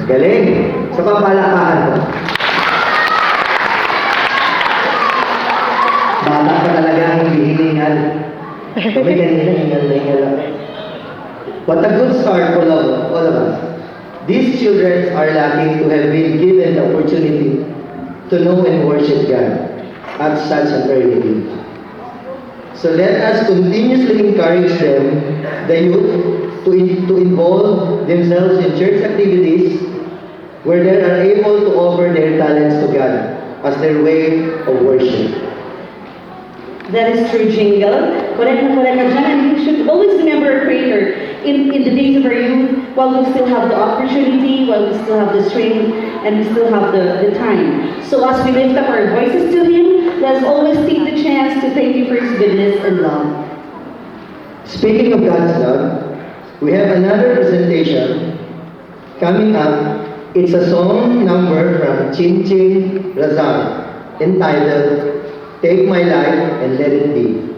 Galing. Sa papalakahan ko. Bata pa talaga ang hihingal. Kami kanina, hingal na hingal lang. What a good start for all of us. These children are lucky to have been given the opportunity to know and worship God at such an early age. So let us continuously encourage them, the youth, to involve themselves in church activities where they are able to offer their talents to God as their way of worship. That is true, Jingle. Correct na correct ka dyan. And we should always remember our Creator in the days of our youth, while we still have the opportunity, while we still have the strength, and we still have the time. So as we lift up our voices to Him, let us always take the chance to thank Him for His goodness and love. Speaking of God's love, we have another presentation coming up. It's a song number from Chin Chin Razak entitled Take My Life and Let It Be.